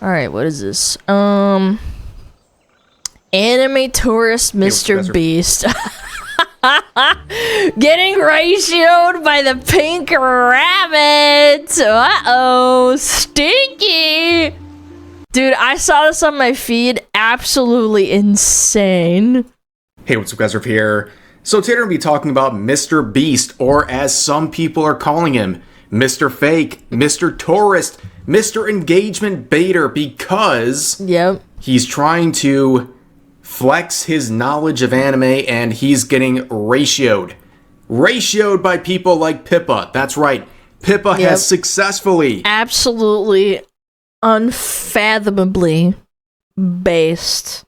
Alright, what is this? Anime tourist MrBeast. Getting ratioed by the pink rabbit. Uh-oh, stinky. Dude, I saw this on my feed. Absolutely insane. Hey, what's up guys, Riff here. So today we're going to be talking about MrBeast, or as some people are calling him, Mr. Fake, Mr. Tourist, Mr. Engagement Baiter, because he's trying to flex his knowledge of anime and he's getting ratioed. Ratioed by people like Pippa. That's right. Pippa has successfully, absolutely unfathomably based,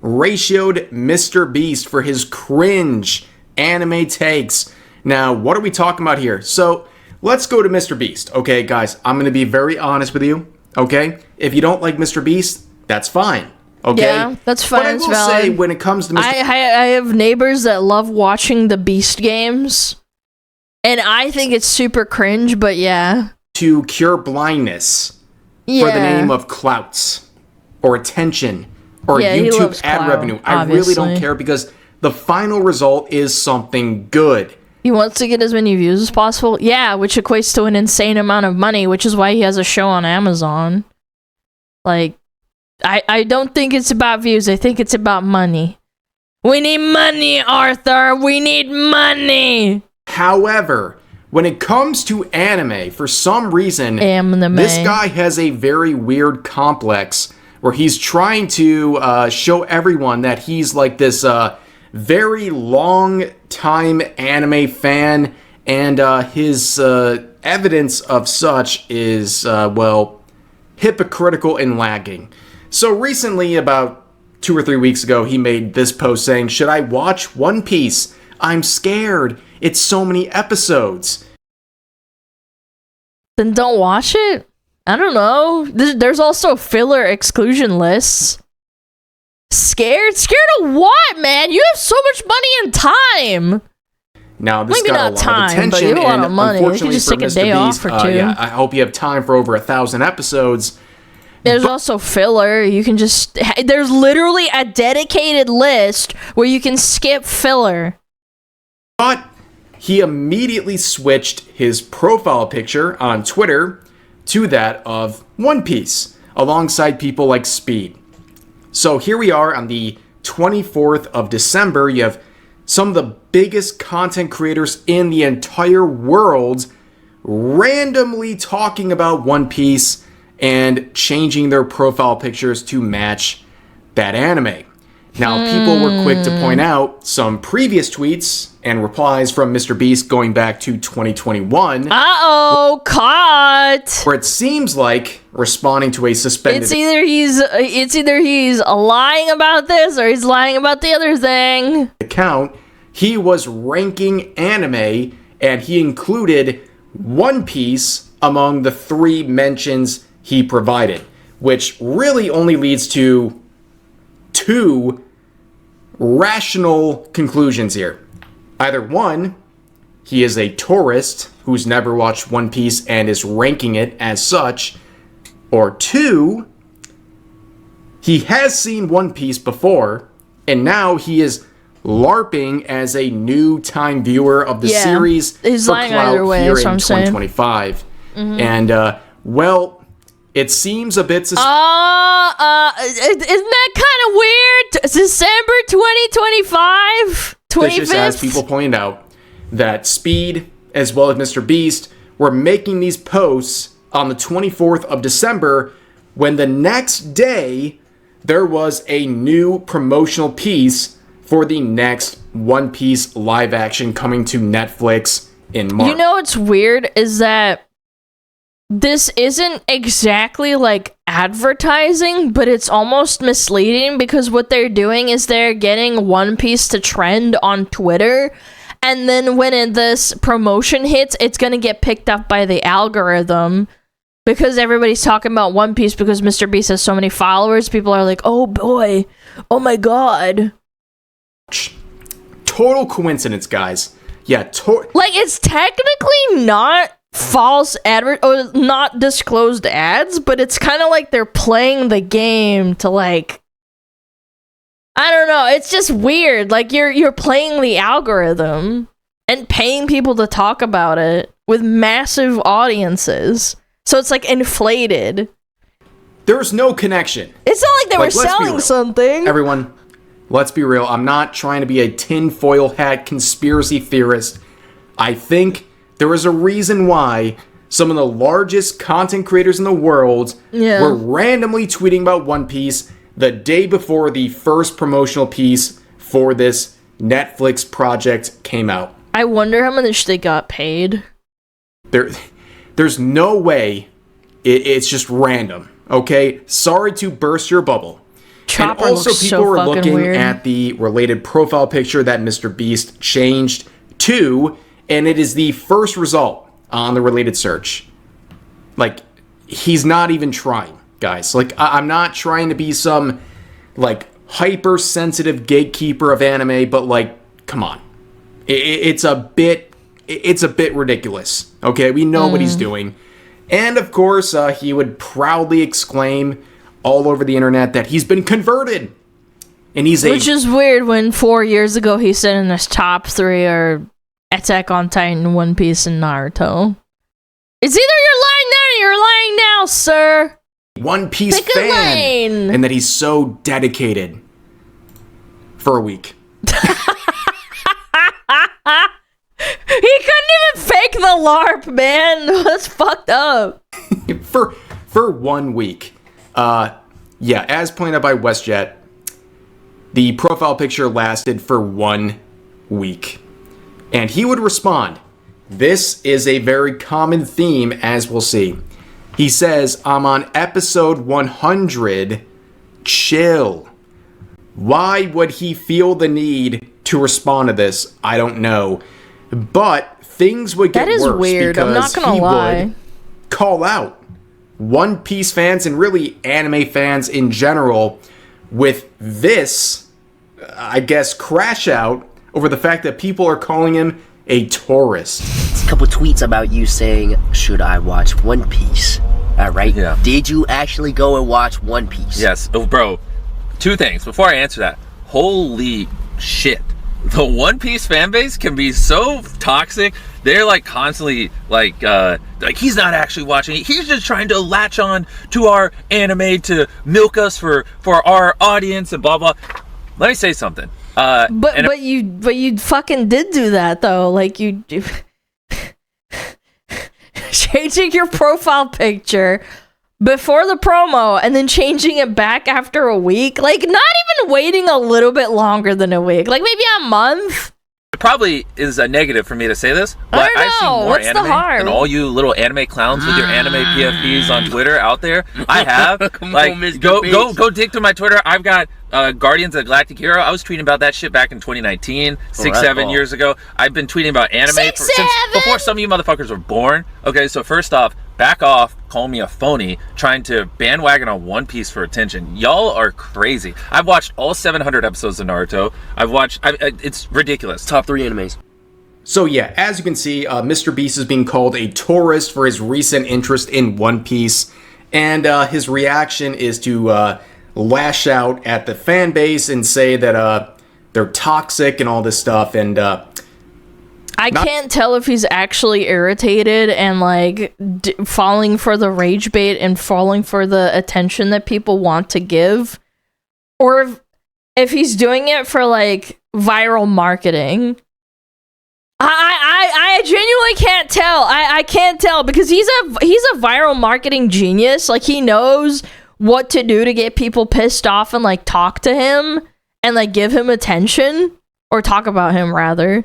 ratioed MrBeast for his cringe anime takes. Now, what are we talking about here? So, let's go to MrBeast. Okay, guys, I'm going to be very honest with you. Okay? If you don't like MrBeast, that's fine. Okay? Yeah, that's fine. But I will say, when it comes to I have neighbors that love watching the Beast games, and I think it's super cringe, but yeah. To cure blindness for the name of clouts, or attention, or YouTube ad revenue. I really don't care, because the final result is something good. He wants to get as many views as possible. Yeah, which equates to an insane amount of money, which is why he has a show on Amazon. Like, I don't think it's about views. I think it's about money. We need money, Arthur. We need money. However, when it comes to anime, for some reason, this guy has a very weird complex where he's trying to show everyone that he's like this very long time anime fan, and his evidence of such is, well, hypocritical and lagging. So recently, about 2 or 3 weeks ago, he made this post saying, "Should I watch One Piece? I'm scared. It's so many episodes." Then don't watch it? I don't know. There's also filler exclusion lists. Scared? Scared of what, man? You have so much money and time. Now, this maybe got not a lot of attention, but you have a lot of money. You unfortunately can just for take a day off or two. Yeah, I hope you have time for over 1,000 episodes. There's also filler. You can just... There's literally a dedicated list where you can skip filler. But he immediately switched his profile picture on Twitter to that of One Piece, alongside people like Speed. So here we are on the 24th of December. You have some of the biggest content creators in the entire world randomly talking about One Piece and changing their profile pictures to match that anime. Now, people were quick to point out some previous tweets and replies from MrBeast going back to 2021. Uh-oh, caught! Where it seems like responding to a suspended... It's either he's lying about this or he's lying about the other thing. ...account, he was ranking anime, and he included One Piece among the 3 mentions he provided, which really only leads to 2 rational conclusions here. Either 1, he is a tourist who's never watched One Piece and is ranking it as such, or 2, he has seen One Piece before, and now he is LARPing as a new time viewer of the series he's for lying either clout way, here that's in what I'm saying. 2025. And, well... It seems a bit isn't that kind of weird? December 2025? 25th? As people pointed out, that Speed, as well as MrBeast, were making these posts on the 24th of December, when the next day, there was a new promotional piece for the next One Piece live action coming to Netflix in March. You know what's weird is that this isn't exactly like advertising, but it's almost misleading, because what they're doing is they're getting One Piece to trend on Twitter, and then when this promotion hits, it's gonna get picked up by the algorithm, because everybody's talking about One Piece because MrBeast has so many followers, people are like, oh boy, oh my god. Total coincidence, guys. Yeah, like, it's technically not false or not disclosed ads, but it's kind of like they're playing the game to, like, I don't know, it's just weird. Like, you're playing the algorithm and paying people to talk about it with massive audiences. So it's, like, inflated. There's no connection. It's not like they were selling something. Everyone, let's be real. I'm not trying to be a tinfoil hat conspiracy theorist. I think there is a reason why some of the largest content creators in the world were randomly tweeting about One Piece the day before the first promotional piece for this Netflix project came out. I wonder how much they got paid. There's no way it's just random, okay? Sorry to burst your bubble. Chopper and also, looks people so were fucking looking weird. at the related profile picture that MrBeast changed to, and it is the first result on the related search. Like, he's not even trying, guys. Like, I'm not trying to be some, like, hypersensitive gatekeeper of anime, but, like, come on. It's a bit ridiculous, okay? We know what he's doing. And, of course, he would proudly exclaim all over the internet that he's been converted. And Which is weird when 4 years ago he said in his top 3 are Attack on Titan, One Piece, and Naruto. It's either you're lying then or you're lying now, sir. One Piece Pick a fan. lane. And that he's so dedicated for a week. He couldn't even fake the LARP, man. That's fucked up. for 1 week. Yeah, as pointed out by WestJet, the profile picture lasted for 1 week. And he would respond. This is a very common theme, as we'll see. He says, I'm on episode 100. Chill. Why would he feel the need to respond to this? I don't know. But things would get worse. That is weird. I'm not gonna lie. Would call out One Piece fans and really anime fans in general with this, I guess, crash out over the fact that people are calling him a tourist. A couple tweets about you saying, should I watch One Piece? Alright? Yeah. Did you actually go and watch One Piece? Yes. Oh, bro, 2 things. Before I answer that, holy shit. The One Piece fan base can be so toxic. They're like constantly like he's not actually watching it. He's just trying to latch on to our anime to milk us for our audience and blah blah. Let me say something. But you fucking did do that though. Like you changing your profile picture before the promo and then changing it back after a week. Like, not even waiting a little bit longer than a week. Like, maybe a month. It probably is a negative for me to say this, but I don't I've seen know. more What's the anime harm? than all you little anime clowns with your anime PFPs on Twitter out there. I have. Like, go dig through my Twitter. I've got Guardians of the Galactic Hero. I was tweeting about that shit back in 2019, 7 years ago. I've been tweeting about anime since before some of you motherfuckers were born. Okay, so first off, back off, call me a phony, trying to bandwagon on One Piece for attention. Y'all are crazy. I've watched all 700 episodes of Naruto. It's ridiculous. Top 3 animes. So yeah, as you can see, MrBeast is being called a tourist for his recent interest in One Piece. And his reaction is to lash out at the fan base and say that they're toxic and all this stuff. And I can't tell if he's actually irritated and like falling for the rage bait and falling for the attention that people want to give, or if he's doing it for like viral marketing. I genuinely can't tell. I can't tell because he's a viral marketing genius. Like, he knows what to do to get people pissed off and like talk to him and like give him attention, or talk about him rather.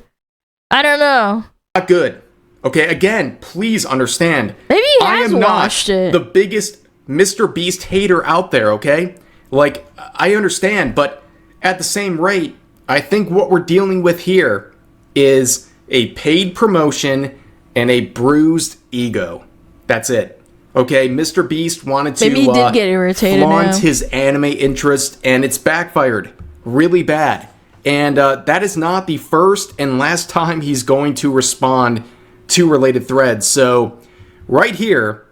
I don't know. Not good. Okay, again, please understand. Maybe he I has am watched not it. the biggest MrBeast hater out there, okay? Like, I understand, but at the same rate, I think what we're dealing with here is a paid promotion and a bruised ego. That's it. Okay, MrBeast wanted to Maybe he did get irritated flaunt now. his anime interest, and it's backfired really bad. And that is not the first and last time he's going to respond to related threads. So right here,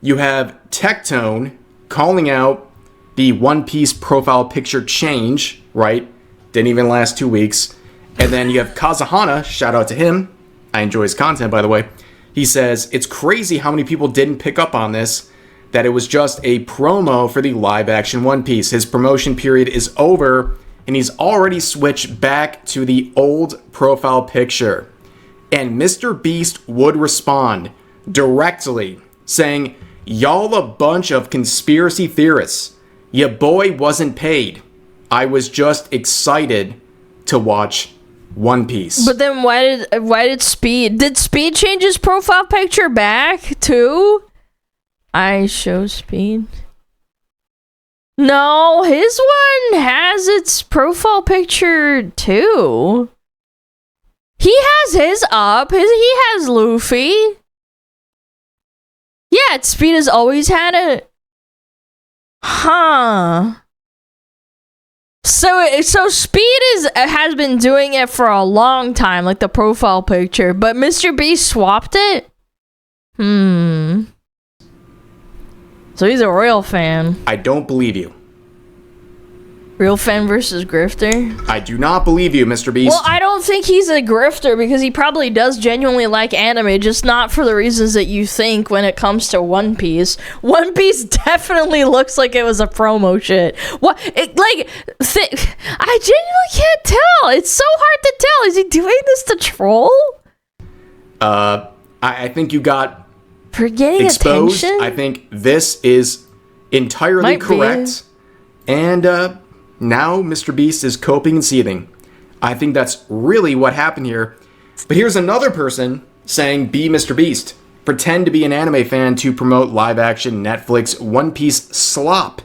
you have Tectone calling out the One Piece profile picture change, right? Didn't even last 2 weeks. And then you have Kazahana, shout out to him. I enjoy his content, by the way. He says, it's crazy how many people didn't pick up on this, that it was just a promo for the live-action One Piece. His promotion period is over, and he's already switched back to the old profile picture. And MrBeast would respond directly, saying, y'all a bunch of conspiracy theorists. Ya boy wasn't paid. I was just excited to watch One Piece. But then why did Speed change his profile picture back too? I show Speed. No, his one has its profile picture too. He has his up. He has Luffy. Yeah, Speed has always had it. Huh. So Speed has been doing it for a long time, like the profile picture, but MrBeast swapped it? So he's a real fan. I don't believe you. Real fan versus grifter? I do not believe you, MrBeast. Well, I don't think he's a grifter because he probably does genuinely like anime, just not for the reasons that you think when it comes to One Piece. One Piece definitely looks like it was a promo shit. I genuinely can't tell. It's so hard to tell. Is he doing this to troll? I think you got For getting exposed. attention? I think this is entirely Might be. correct. And now MrBeast is coping and seething. I think that's really what happened here. But here's another person saying, be MrBeast. Pretend to be an anime fan to promote live-action Netflix One Piece slop.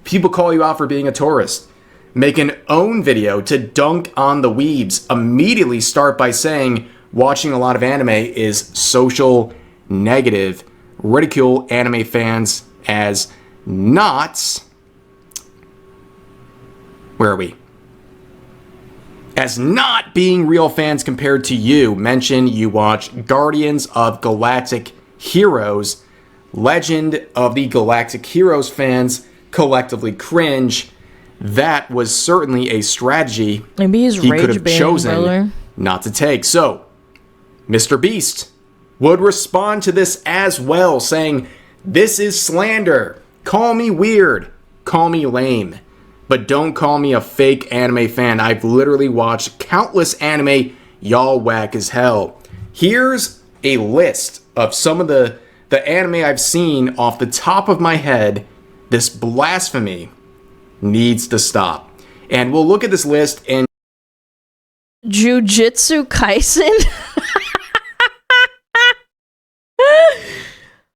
People call you out for being a tourist. Make an own video to dunk on the weebs. Immediately start by saying watching a lot of anime is social negative. Ridicule anime fans as not... Where are we? As not being real fans compared to you. Mention you watch Guardians of Galactic Heroes. Legend of the Galactic Heroes fans collectively cringe. That was certainly a strategy Maybe he's he could have rage-baiting, chosen brother. not to take. So, MrBeast would respond to this as well, saying, this is slander. Call me weird. Call me lame. But don't call me a fake anime fan. I've literally watched countless anime. Y'all whack as hell. Here's a list of some of the anime I've seen off the top of my head. This blasphemy needs to stop. And we'll look at this list and... Jujutsu Kaisen?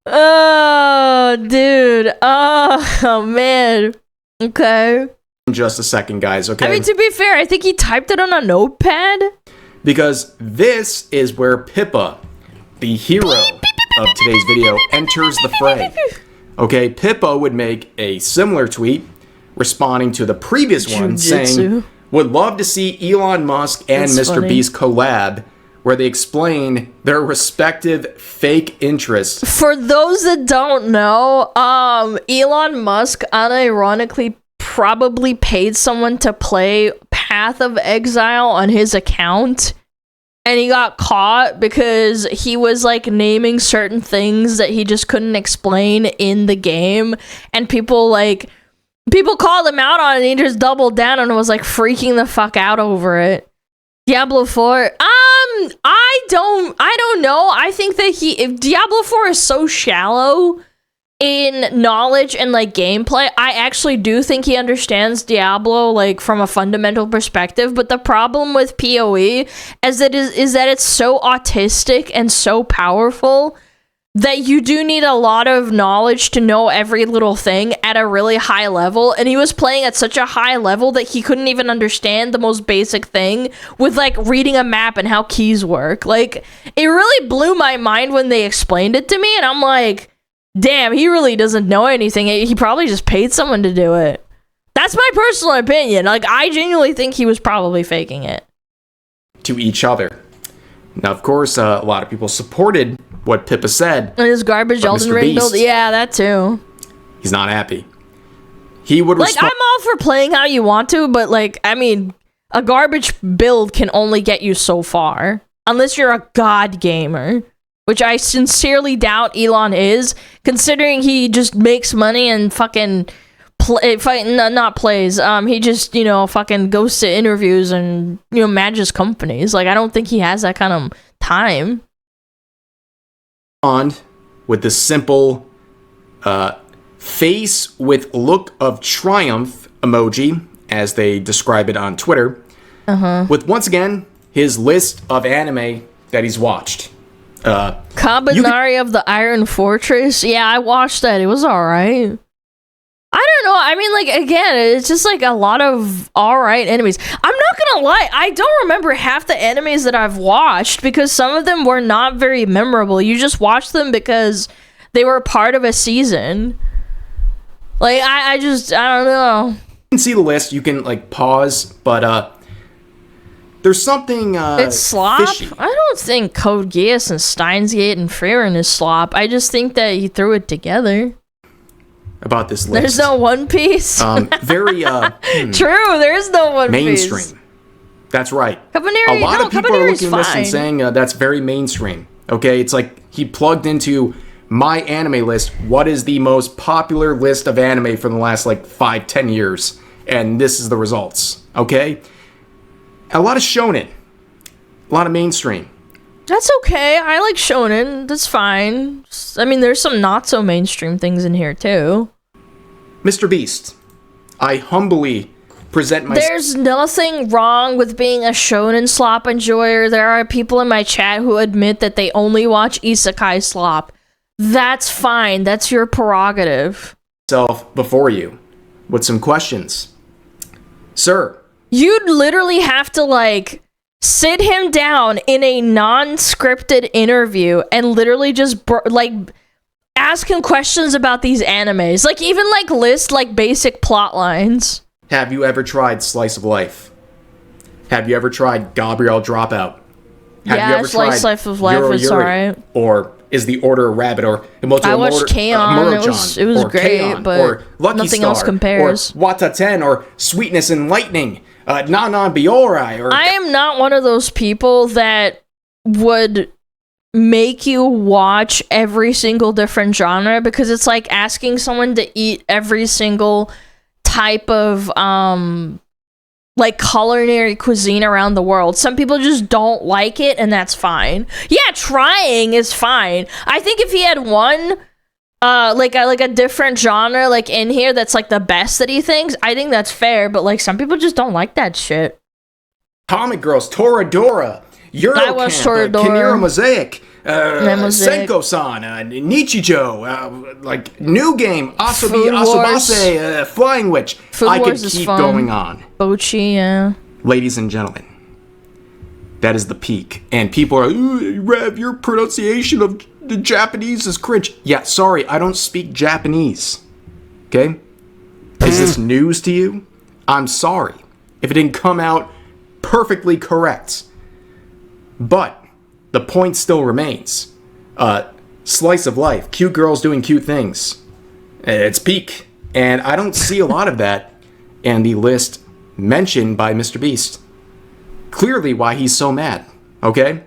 Oh, dude. Oh, man. Okay. in just a second, guys, okay? I mean, to be fair, I think he typed it on a notepad. Because this is where Pippa, the hero of today's video, enters the fray. Okay, Pippa would make a similar tweet responding to the previous one saying, would love to see Elon Musk and MrBeast collab where they explain their respective fake interests. For those that don't know, Elon Musk unironically probably paid someone to play Path of Exile on his account, and he got caught because he was like naming certain things that he just couldn't explain in the game, and people called him out on it, and he just doubled down and was like freaking the fuck out over it. Diablo 4, I don't know. I think that if Diablo 4 is so shallow in knowledge and like gameplay, I actually do think he understands Diablo like from a fundamental perspective. But the problem with PoE is that it's so autistic and so powerful that you do need a lot of knowledge to know every little thing at a really high level, and he was playing at such a high level that he couldn't even understand the most basic thing with like reading a map and how keys work. Like, it really blew my mind when they explained it to me, and I'm like, damn, he really doesn't know anything. He probably just paid someone to do it. That's my personal opinion. Like, I genuinely think he was probably faking it. To each other. Now, of course, a lot of people supported what Pippa said. And his garbage Elden Ring build. Yeah, that too. He's not happy. He would like, I'm all for playing how you want to, but, like, I mean, a garbage build can only get you so far. Unless you're a god gamer. Which I sincerely doubt Elon is, considering he just makes money and fucking... not plays. He just, fucking goes to interviews and, manages companies. Like, I don't think he has that kind of time. On with the simple face with look of triumph emoji, as they describe it on Twitter, with once again his list of anime that he's watched. Kabanari of the Iron Fortress. Yeah, I watched that. It was alright. I don't know. I mean, like, again, it's just like a lot of alright enemies. I'm not gonna lie, I don't remember half the animes that I've watched because some of them were not very memorable. You just watch them because they were part of a season. Like, I don't know. You can see the list, you can, like, pause, but, there's something, it's slop? fishy. I don't think Code Geass and Steins Gate and Frieren is slop. I just think that he threw it together. About this list. There's no One Piece. Very True, there's no One Piece. Mainstream. That's right. Kabaneri, a lot of people are looking at this fine. and saying that's very mainstream. Okay, it's like he plugged into my anime list. What is the most popular list of anime from the last like 5-10 years? And this is the results. Okay, a lot of shonen, a lot of mainstream. That's okay. I like shonen. That's fine. I mean, there's some not so mainstream things in here too. MrBeast, I humbly present my... There's nothing wrong with being a shonen slop enjoyer. There are people in my chat who admit that they only watch isekai slop. That's fine. That's your prerogative. ...self before you with some questions. Sir. You'd literally have to, like... sit him down in a non-scripted interview and literally just ask him questions about these animes. Like, even like list like basic plot lines. Have you ever tried Slice of Life? Have you ever tried Gabriel Dropout? Have you ever Slice of Life Yuri is Yuri? alright. Or Is the Order a Rabbit? Or I watched K-On! It was great, K-On! but or Lucky nothing Star, else compares. Or Wataten, or Sweetness and Lightning. Nana Biorai, or... I am not one of those people that would make you watch every single different genre, because it's like asking someone to eat every single type of like culinary cuisine around the world. Some people just don't like it, and that's fine. Yeah, trying is fine. I think if he had one like a different genre like in here that's like the best that he thinks, I think that's fair, but like some people just don't like that shit. Comic Girls, Toradora, Eurocamp, Kinera Mosaic, Senko-san, Nichijou, like New Game, Asobi, Asobase, Flying Witch. I could keep going on. Bochi, yeah. Ladies and gentlemen, that is the peak. And people are, Rev, your pronunciation of the Japanese is cringe. Yeah, sorry, I don't speak Japanese. Okay? Is this news to you? I'm sorry if it didn't come out perfectly correct. But the point still remains. Slice of life. Cute girls doing cute things. It's peak. And I don't see a lot of that in the list mentioned by MrBeast. Clearly why he's so mad. Okay?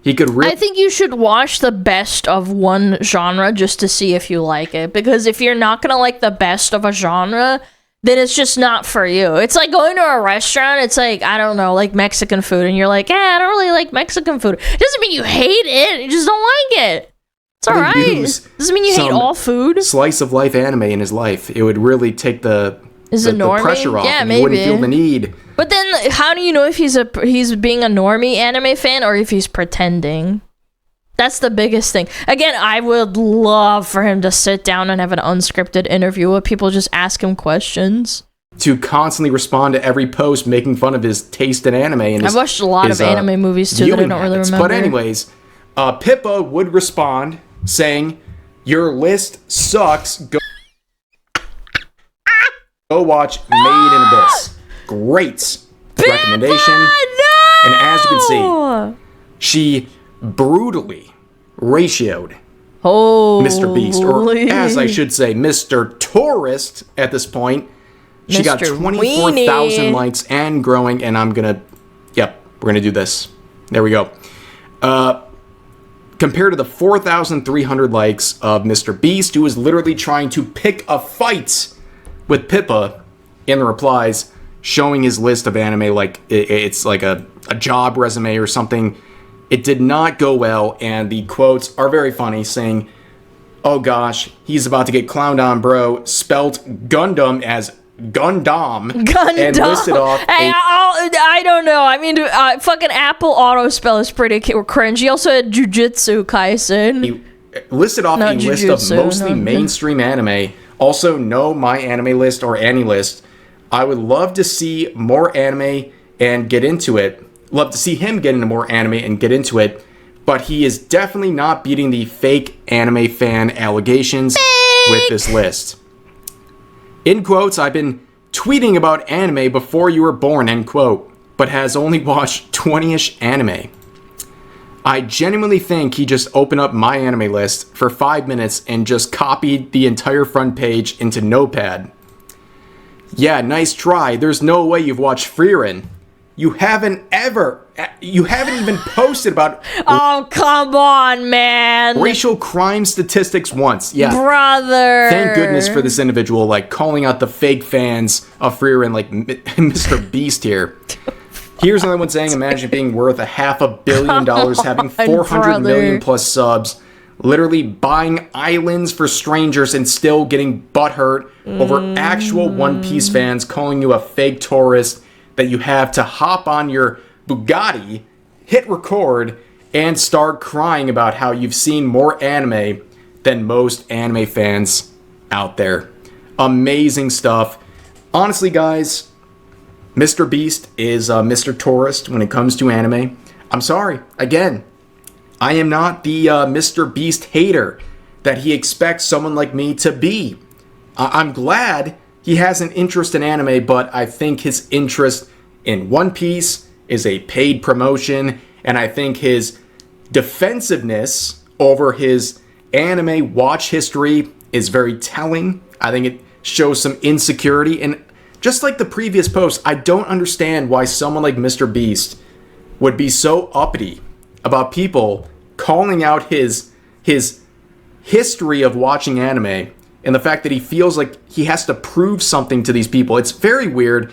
He could I think you should watch the best of one genre just to see if you like it. Because if you're not gonna like the best of a genre, then it's just not for you. It's like going to a restaurant, it's like, I don't know, like Mexican food, and you're like, I don't really like Mexican food. It doesn't mean you hate it, you just don't like it. It's alright. Doesn't mean you hate all food. Slice of life anime in his life. It would really take the pressure off. Yeah, and maybe. He wouldn't feel the need. But then, how do you know if he's being a normie anime fan or if he's pretending? That's the biggest thing. Again, I would love for him to sit down and have an unscripted interview where people just ask him questions. To constantly respond to every post making fun of his taste in anime. And I've watched a lot of anime movies too that I don't really remember. But anyways, Pippa would respond saying, Your list sucks. Go watch Made in Abyss. Great recommendation. No! And as you can see, she brutally ratioed MrBeast, or as I should say, Mr. Tourist at this point. She got 24,000 likes and growing, and I'm gonna, yep, we're gonna do this. There we go. Compared to the 4,300 likes of MrBeast, who is literally trying to pick a fight with Pippa in the replies, showing his list of anime like it's like a job resume or something. It did not go well, and the quotes are very funny, saying, "Oh gosh, he's about to get clowned on, bro," spelt Gundam as Gundam. And listed off I don't know. I mean, fucking Apple auto-spell is pretty cringe. He also had Jujutsu Kaisen. He listed off a list of mostly mainstream anime. Also, no My Anime List or AniList. I would love to see more anime and get into it. Love to see him get into more anime and get into it. But he is definitely not beating the fake anime fan allegations with this list. In quotes, I've been tweeting about anime before you were born, end quote, but has only watched 20-ish anime. I genuinely think he just opened up My Anime List for 5 minutes and just copied the entire front page into Notepad. Yeah, nice try. There's no way you've watched Frieren. You haven't even posted about oh, come on, man. Racial crime statistics once. Yeah. Brother. Thank goodness for this individual, like, calling out the fake fans of Frieren, like MrBeast here. Here's another one saying, imagine being worth $500 million, having 400 million plus subs, literally buying islands for strangers and still getting butthurt over actual One Piece fans calling you a fake tourist that you have to hop on your Bugatti, hit record, and start crying about how you've seen more anime than most anime fans out there. Amazing stuff. Honestly, guys, MrBeast is Mr. Tourist when it comes to anime. I'm sorry. Again, I am not the MrBeast hater that he expects someone like me to be. I'm glad he has an interest in anime, but I think his interest in One Piece is a paid promotion, and I think his defensiveness over his anime watch history is very telling. I think it shows some insecurity, and just like the previous post, I don't understand why someone like MrBeast would be so uppity about people calling out his history of watching anime and the fact that he feels like he has to prove something to these people. It's very weird.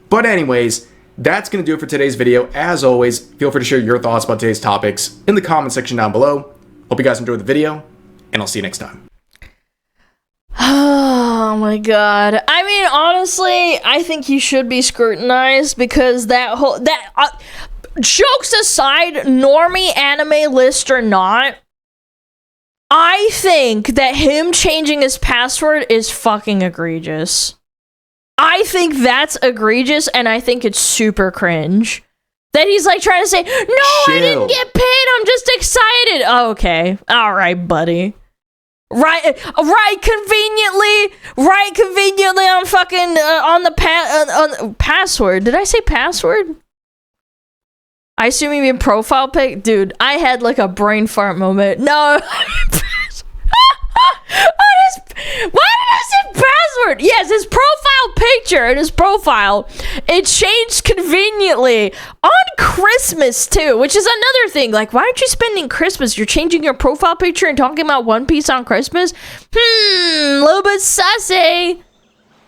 But anyways, that's going to do it for today's video. As always, feel free to share your thoughts about today's topics in the comment section down below. Hope you guys enjoyed the video, and I'll see you next time. Oh my god. I mean, honestly, I think he should be scrutinized because jokes aside, normie anime list or not, I think that him changing his password is fucking egregious. I think that's egregious, and I think it's super cringe. That he's like trying to say, no, I didn't get paid, I'm just excited. Oh, okay. Alright, buddy. Right conveniently on fucking, on the password. Did I say password? I assume you mean profile pic? Dude, I had like a brain fart moment. No. Why did I say password? Yes, his profile picture and his profile, it changed conveniently on Christmas too, which is another thing. Like, why aren't you spending Christmas? You're changing your profile picture and talking about One Piece on Christmas? A little bit sussy.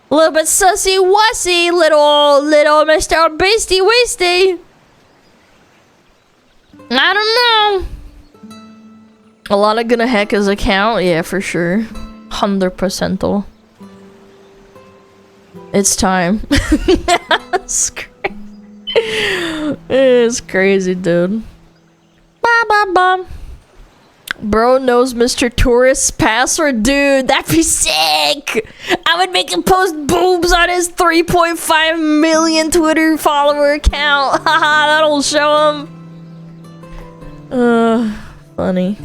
A little bit sussy wussy, little Mr. Beastie Weasty. I don't know. A lot of gonna hack his account, yeah, for sure. 100%. It's time. It's crazy, dude. Bro knows Mr. Tourist's password, dude. That'd be sick. I would make him post boobs on his 3.5 million Twitter follower account. Haha, that'll show him. Funny.